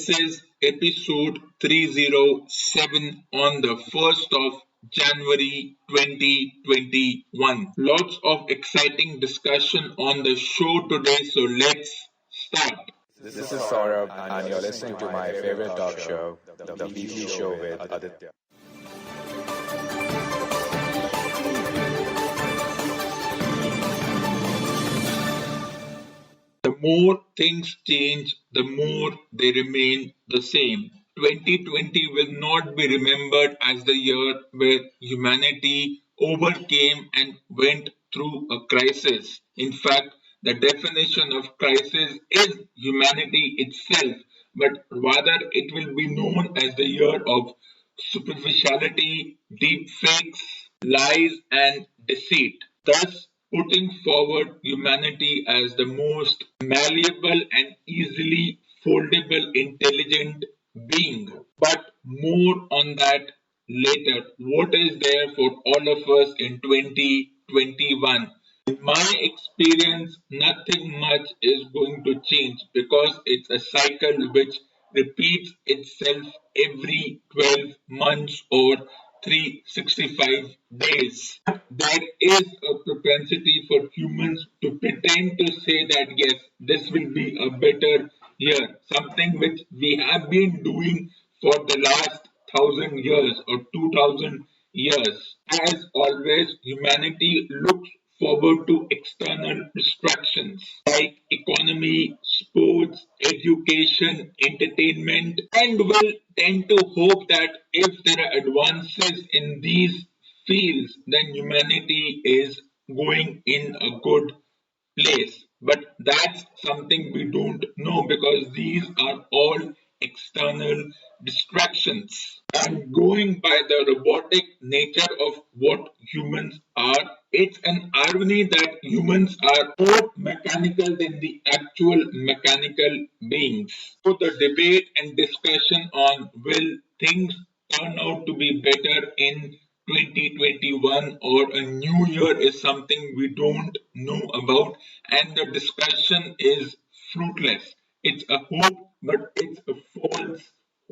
This is episode 307 on the 1st of January 2021. Lots of exciting discussion on the show today, so let's start. This is Saurabh, and you're listening to my favorite talk show, The Weekly Show with Aditya. The more things change, the more they remain the same. 2020 will not be remembered as the year where humanity overcame and went through a crisis. In fact, the definition of crisis is humanity itself, but rather it will be known as the year of superficiality, deep fakes, lies, and deceit. Thus, putting forward humanity as the most malleable and easily foldable intelligent being. But more on that later. What is there for all of us in 2021? In my experience, nothing much is going to change because it's a cycle which repeats itself every 12 months or 365 days. There is a propensity for humans to pretend to say that yes, this will be a better year, something which we have been doing for the last 1,000 years or 2,000 years. As always, humanity looks forward to external distractions like economy, sports, education, entertainment, and will tend to hope that if there are advances in these fields, then humanity is going in a good place. But that's something we don't know because these are all external distractions. And going by the robotic nature of what humans are, it's an irony that humans are more mechanical than the actual mechanical beings. So the debate and discussion on will things turn out to be better in 2021 or a new year is something we don't know about, and the discussion is fruitless. It's a hope, but it's a false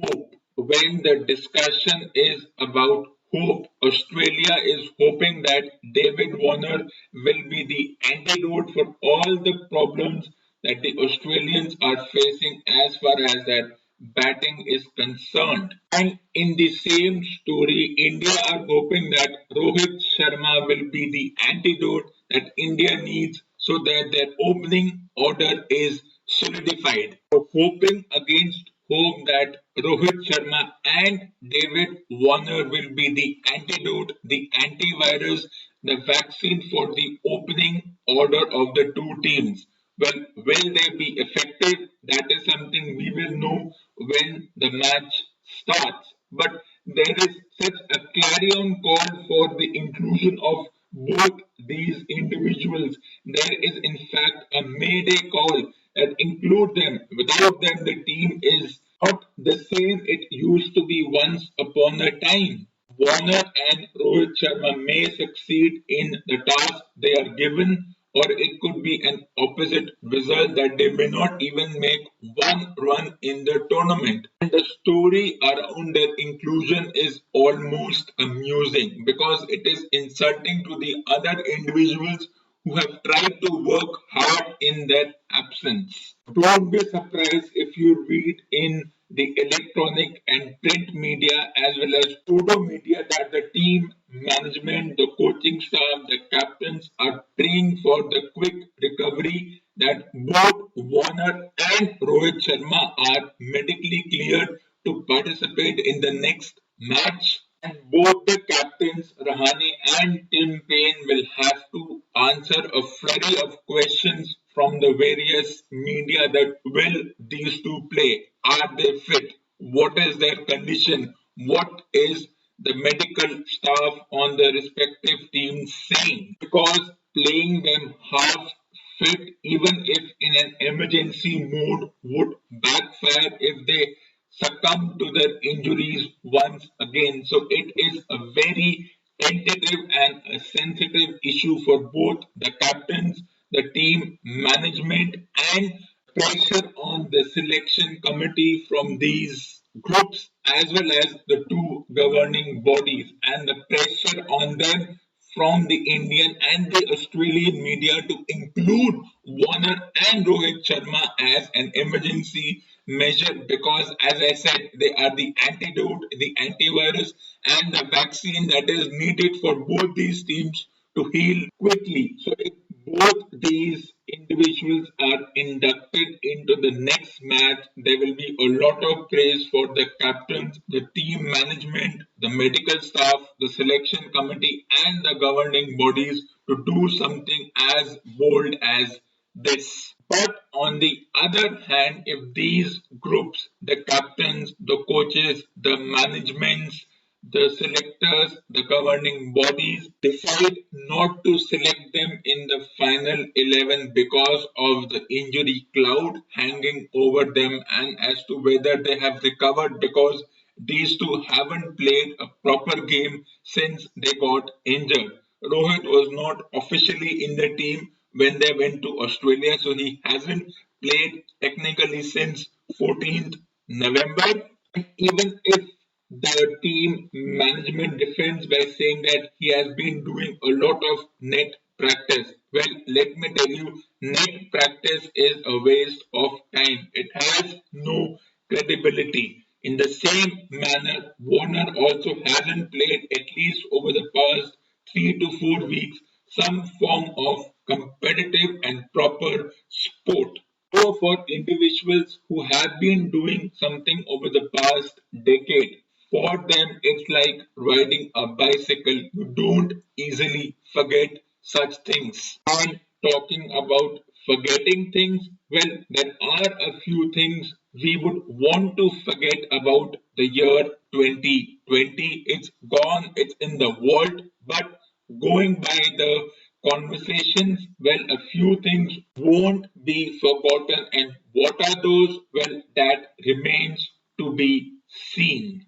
hope. When the discussion is about hope, Australia is hoping that David Warner will be the antidote for all the problems that the Australians are facing as far as their batting is concerned. And in the same story, India are hoping that Rohit Sharma will be the antidote that India needs so that their opening order is solidified. So hoping against hope that Rohit Sharma and David Warner will be the antidote, the antivirus, the vaccine for the opening order of the two teams. Well, will they be effective? That is something we will know when the match starts. But there is such a clarion call for the inclusion of both these individuals. There is, in fact, a mayday call that include them. Without them, the team is not the same it used to be once upon a time. Warner and Rohit Sharma may succeed in the task they are given, or it could be an opposite result that they may not even make one run in the tournament. And the story around their inclusion is almost amusing because it is insulting to the other individuals who have tried to work hard in their absence. Don't be surprised if you read in the electronic and print media as well as photo media that the team management, the coaching staff, the captains are praying for the quick recovery that both Warner and Rohit Sharma are medically cleared to participate in the next match. And both the captains, Rahane and Tim Payne, will have to answer a flurry of questions from the various media that will these two play? Are they fit? What is their condition? What is the medical staff on the respective teams saying? Because playing them half fit, even if in an emergency mode, would backfire if they succumb to their injuries once again. So it is a very tentative and a sensitive issue for both the captains, the team management, and pressure on the selection committee from these groups as well as the two governing bodies, and the pressure on them from the Indian and the Australian media to include Warner and Rohit Sharma as an emergency measure because, as I said, they are the antidote, the antivirus, and the vaccine that is needed for both these teams to heal quickly. So, if both these individuals are inducted into the next match, there will be a lot of praise for the captains, the team management, the medical staff, the selection committee, and the governing bodies to do something as bold as this. But on the other hand, if these groups, the captains, the coaches, the managements, the selectors, the governing bodies decide not to select them in the final 11 because of the injury cloud hanging over them and as to whether they have recovered because these two haven't played a proper game since they got injured. Rohit was not officially in the team when they went to Australia, so he hasn't played technically since 14th November. And even if the team management defends by saying that he has been doing a lot of net practice. Well, let me tell you, net practice is a waste of time. It has no credibility. In the same manner, Warner also hasn't played, at least over the past 3 to 4 weeks, some form of competitive and proper sport. So, for individuals who have been doing something over the past decade, for them it's like riding a bicycle. You don't easily forget such things. And talking about forgetting things, well, there are a few things we would want to forget about the year 2020. It's gone, it's in the world, but going by the conversations, well, a few things won't be forgotten. And what are those? Well, that remains to be seen.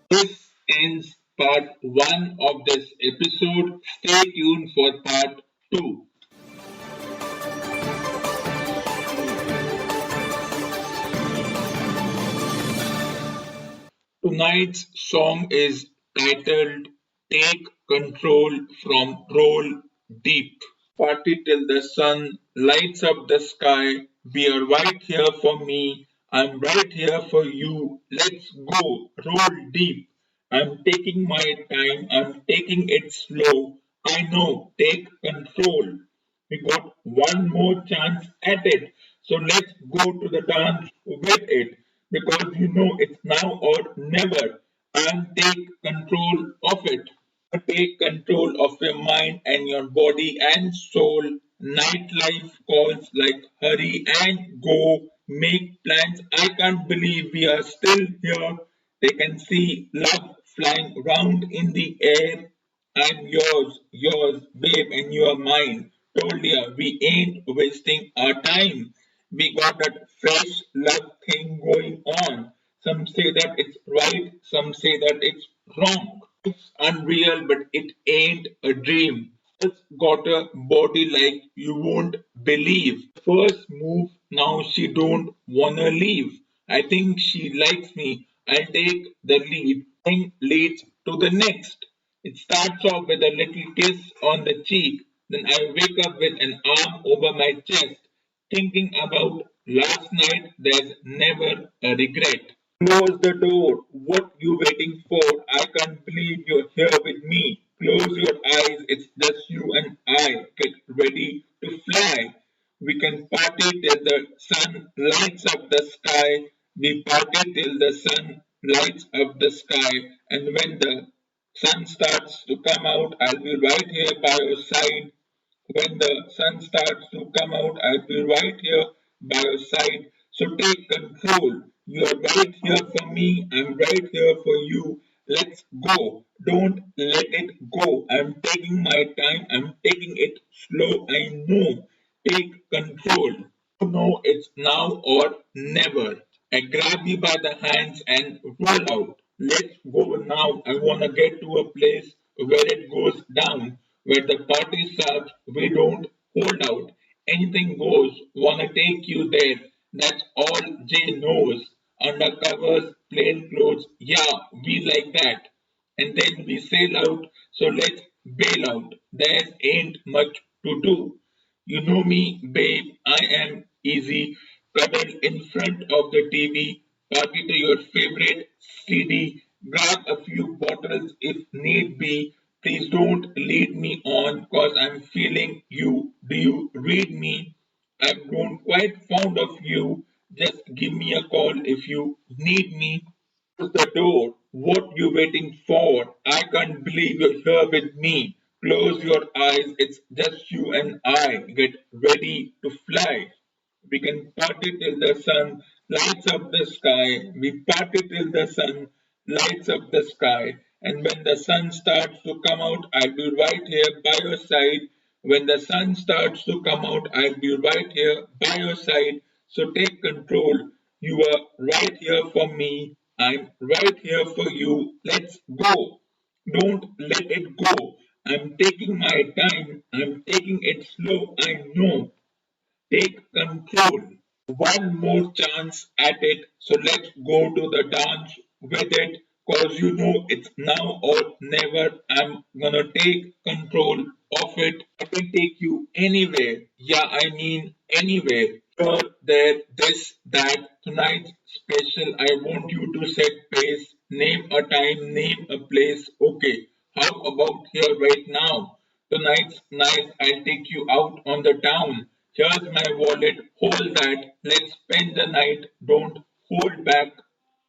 This ends part 1 of this episode. Stay tuned for part 2. Tonight's song is titled Take Control from Roll Deep. Party till the sun lights up the sky. Be are right here for me. I'm right here for you. Let's go. Roll deep. I'm taking my time. I'm taking it slow. I know. Take control. We got one more chance at it. So let's go to the dance with it because you know it's now or never. And take control of it. Take control of your mind and your body and soul. Nightlife calls like hurry and go. Make plans. I can't believe we are still here. They can see love flying round in the air. I'm yours, babe, and you are mine. Told ya, we ain't wasting our time. We got that fresh love thing going on. Some say that it's right, some say that it's wrong. It's unreal, but it ain't a dream. It's got a body like you won't believe. First move, now she don't wanna leave. I think she likes me. I'll take the lead. Thing leads to the next. It starts off with a little kiss on the cheek. Then I wake up with an arm over my chest. Thinking about last night, there's never a regret. Close the door. What you waiting for? I can't believe you're here with me. Close your eyes. It's just you and I. Get ready to fly. We can party till the sun lights up the sky. We party till the sun lights up the sky. And when the sun starts to come out, I'll be right here by your side. When the sun starts to come out, I'll be right here by your side. So take control. You're right here for me. I'm right here for you. Let's go. Don't let it go. I'm taking my time. I'm taking it slow. I know. Take control. You know it's now or never. I grab you by the hands and roll out. Let's go now. I want to get to a place where it goes down, where the party starts, we don't hold out. Anything goes, wanna take you there. That's all Jay knows. Undercovers, plain clothes, yeah, we like that. And then we sail out, so let's bail out. There ain't much to do. You know me, babe, I am easy. Cuddle in front of the TV, party to your favorite CD, grab a few bottles if need be. Please don't lead me on, cause I'm feeling you. Do you read me? I've grown quite fond of you. Just give me a call if you need me. Close the door. What you waiting for? I can't believe you're here with me. Close your eyes. It's just you and I. Get ready to fly. We can party till the sun lights up the sky. We party till the sun lights up the sky. And when the sun starts to come out, I'll be right here by your side. When the sun starts to come out, I'll be right here by your side. So take control. You are right here for me. I'm right here for you. Let's go. Don't let it go. I'm taking my time. I'm taking it slow. I know. Take control. One more chance at it. So let's go to the dance with it. Cause you know it's now or never. I'm gonna take control of it. I can take you anywhere. Yeah, I mean anywhere. Here, there, this, that. Tonight's special. I want you to set pace. Name a time, name a place. Okay. How about here right now? Tonight's night, I'll take you out on the town. Here's my wallet, hold that. Let's spend the night. Don't hold back.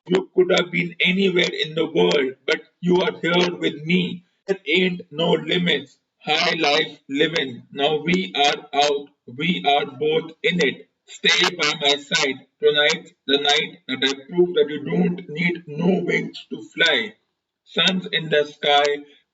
You could have been anywhere in the world, but you are here with me. There ain't no limits. High life living. Now we are out. We are both in it. Stay by my side. Tonight's the night that I prove that you don't need no wings to fly. Suns in the sky,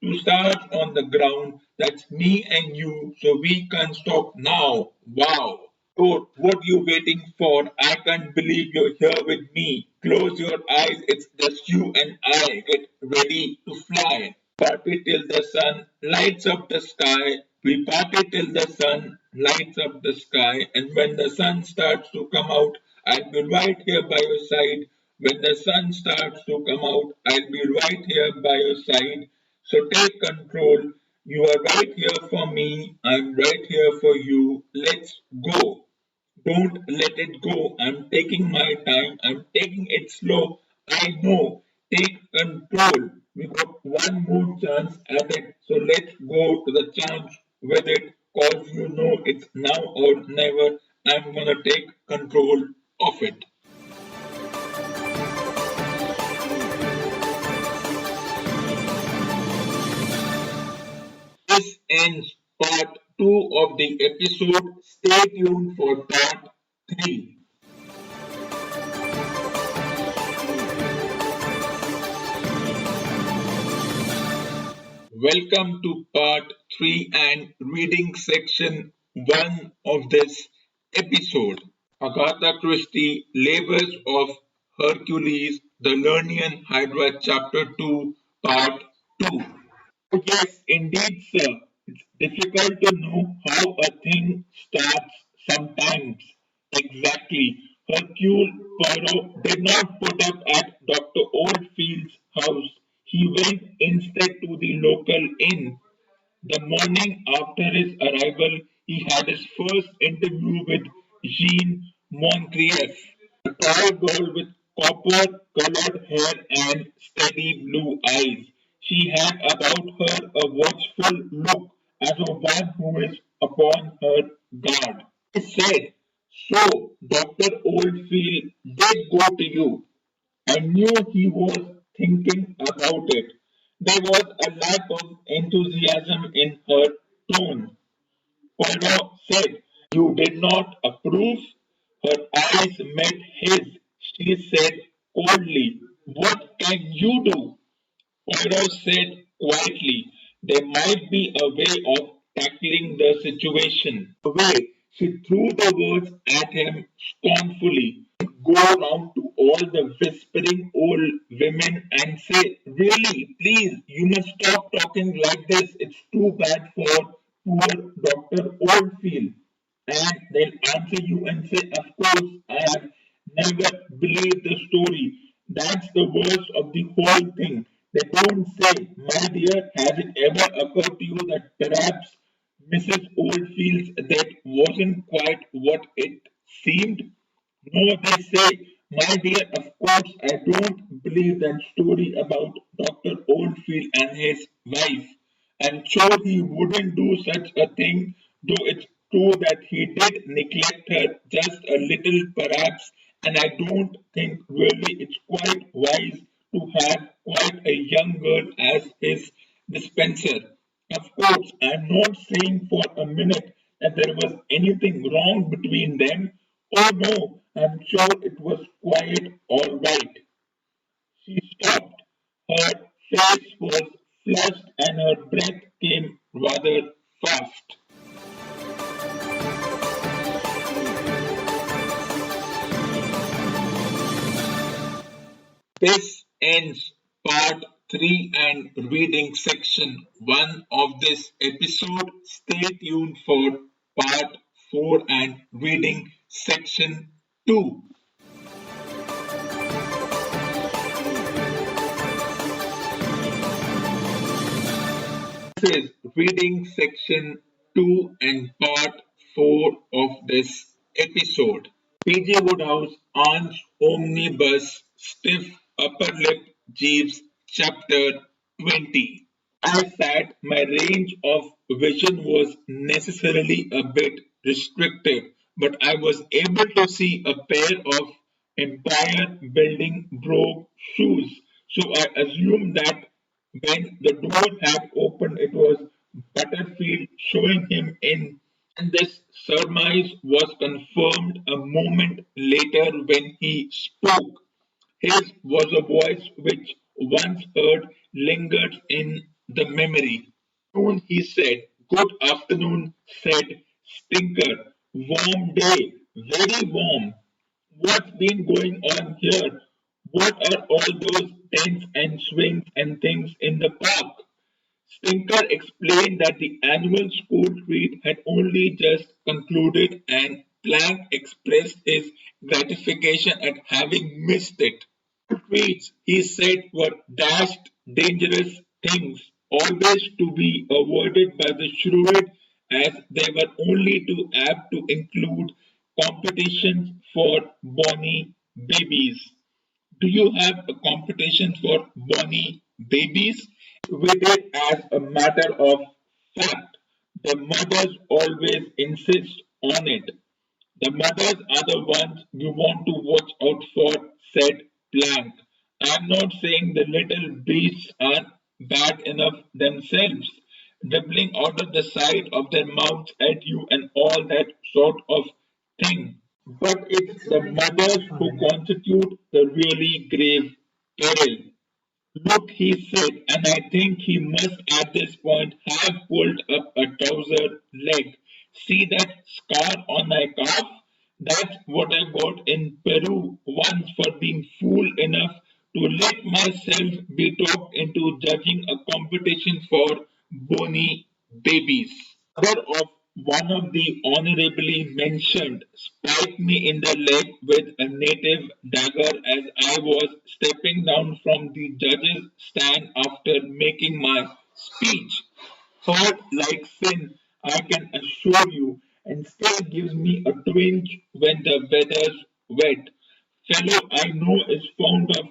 two stars on the ground. That's me and you, so we can't stop now. Wow. Oh, what you waiting for? I can't believe you're here with me. Close your eyes, it's just you and I. Get ready to fly. Party till the sun lights up the sky. We party till the sun lights up the sky. And when the sun starts to come out, I'll be right here by your side. When the sun starts to come out, I'll be right here by your side. So take control. You are right here for me. I'm right here for you. Let's go. Don't let it go. I'm taking my time. I'm taking it slow. I know. Take control. We got one more chance at it. So let's go to the chance with it. Cause you know it's now or never. I'm gonna take control of it. This ends part 2 of the episode. Stay tuned for part 3. Welcome to part 3 and reading section 1 of this episode. Agatha Christie, Labors of Hercules, the Lernean Hydra-Chapter 2, part 2. Yes, indeed, sir. It's difficult to know how a thing starts sometimes. Exactly. Hercule Poirot did not put up at Dr. Oldfield's house. He went instead to the local inn. The morning after his arrival, he had his first interview with Jean Moncrief, a tall girl with copper-colored hair and steady blue eyes. She had about her a watchful look as of one who is upon her guard. He said, "So, Dr. Oldfield did go to you." I knew he was thinking about it. There was a lack of enthusiasm in her tone. Poirot said, "You did not approve?" Her eyes met his. She said coldly, "What can you do?" Poirot said quietly, "There might be a way of tackling the situation." A way. She threw the words at him scornfully. Go around to all the whispering old women and say, really, please, you must stop talking like this. It's too bad for poor Dr. Oldfield. And they'll answer you and say, of course, I have never believed the story. That's the worst of the whole thing. They don't say, my dear, has it ever occurred to you that perhaps Mrs. Oldfield's death wasn't quite what it seemed? No, they say, my dear, of course, I don't believe that story about Dr. Oldfield and his wife. I'm sure he wouldn't do such a thing, though it's true that he did neglect her just a little, perhaps, and I don't think really it's quite wise to have quite a young girl as his dispenser. Of course, I'm not saying for a minute that there was anything wrong between them. Oh no, I'm sure it was quite all right. She stopped. Her face was flushed and her breath came rather fast. This ends part 3 and reading section 1 of this episode. Stay tuned for part 4 and reading section 2. This is reading section 2 and part 4 of this episode. PJ Woodhouse, Aunt's Omnibus, Stiff Upper Lip, Jeeves, Chapter 20. I sat, my range of vision was necessarily a bit restricted, but I was able to see a pair of Empire Building Brogue shoes. So I assumed that when the door had opened, it was Butterfield showing him in. And this surmise was confirmed a moment later when he spoke. His was a voice which, once heard, lingered in the memory. Soon he said, good afternoon, said Stinker. Warm day, very warm. What's been going on here? What are all those tents and swings and things in the park? Stinker explained that the annual school treat had only just concluded and Plank expressed his gratification at having missed it. Treats, he said, were dashed dangerous things, always to be avoided by the shrewd, as they were only too apt to include competitions for bonny babies. Do you have a competition for bonny babies? We did as a matter of fact. The mothers always insist on it. The mothers are the ones you want to watch out for, said Plank. I'm not saying the little beasts are bad enough themselves, dribbling out of the side of their mouths at you and all that sort of thing. But it's the mothers who constitute the really grave peril. Look, he said, and I think he must at this point have pulled up a trouser leg. See that scar on my calf? That's what I got in Peru once for being fool enough to let myself be talked into judging a competition for bony babies. Father of one of the honorably mentioned spiked me in the leg with a native dagger as I was stepping down from the judge's stand after making my speech. Hurt like sin, I can assure you, and still gives me a twinge when the weather's wet. Fellow I know is fond of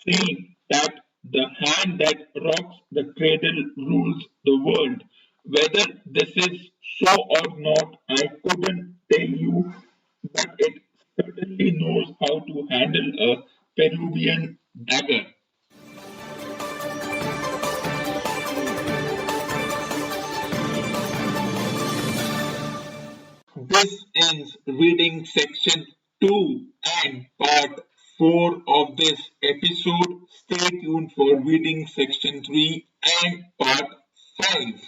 saying that the hand that rocks the cradle rules the world. Whether this is so or not, I couldn't tell you, but it certainly knows how to handle a Peruvian dagger. This ends reading section 2 and part 4 of this episode. Stay tuned for reading section 3 and part 5.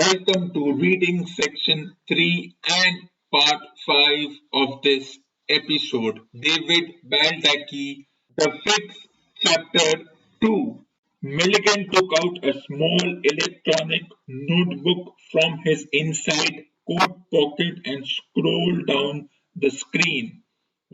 Welcome to reading section 3 and part 5 of this episode. David Baldacci, the fifth chapter 2. Milligan took out a small electronic notebook from his inside coat pocket and scrolled down the screen.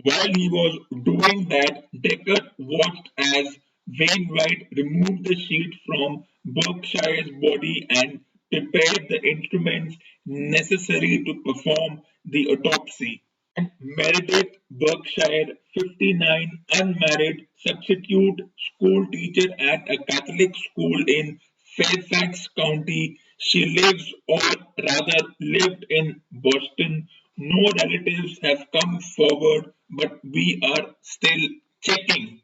While he was doing that, Decker watched as Wainwright removed the sheet from Berkshire's body and prepared the instruments necessary to perform the autopsy. And Meredith Berkshire, 59, unmarried, substitute school teacher at a Catholic school in Fairfax County. She lives, or rather lived, in Boston. No relatives have come forward, but we are still checking.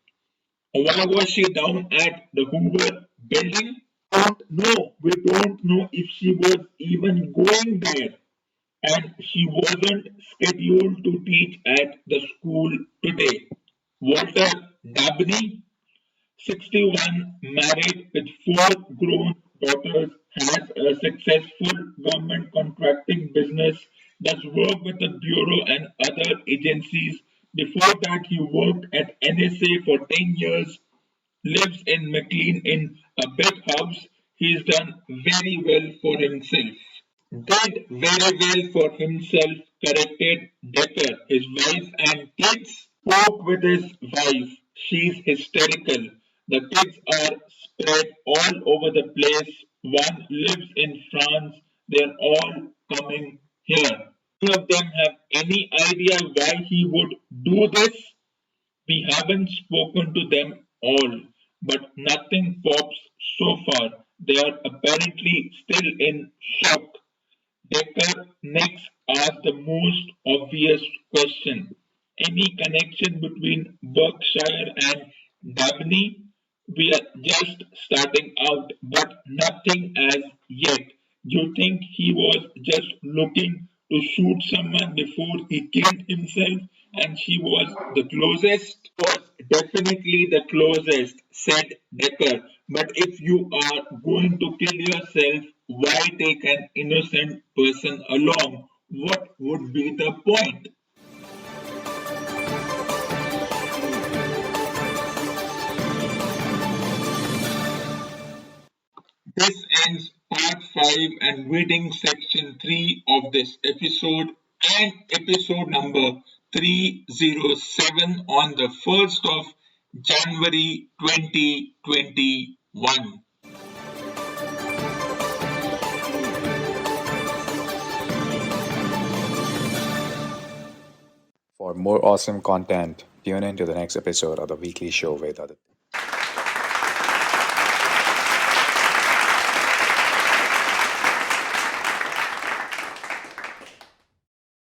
Why was she down at the Hoover building? Don't know. We don't know if she was even going there, and she wasn't scheduled to teach at the school today. Walter Dabney, 61, married with four grown daughters, has a successful government contracting business, does work with the Bureau and other agencies. Before that, he worked at NSA for 10 years, lives in McLean in a big house. He's done very well for himself. Did very well for himself, corrected Decker. His wife and kids? Spoke with his wife. She's hysterical. The kids are spread all over the place. One lives in France. They're all coming here. None of them have any idea why he would do this. We haven't spoken to them all, but nothing pops so far. They are apparently still in shock. Decker next asked the most obvious question. Any connection between Berkshire and Dabney? We are just starting out, but nothing as yet. You think he was just looking to shoot someone before he killed himself and she was the closest? Was definitely the closest, said Decker. But if you are going to kill yourself, why take an innocent person along? What would be the point? This ends part 5 and reading section 3 of this episode and episode number 307 on the 1st of January 2021. For more awesome content, tune in to the next episode of the weekly show with Aditya.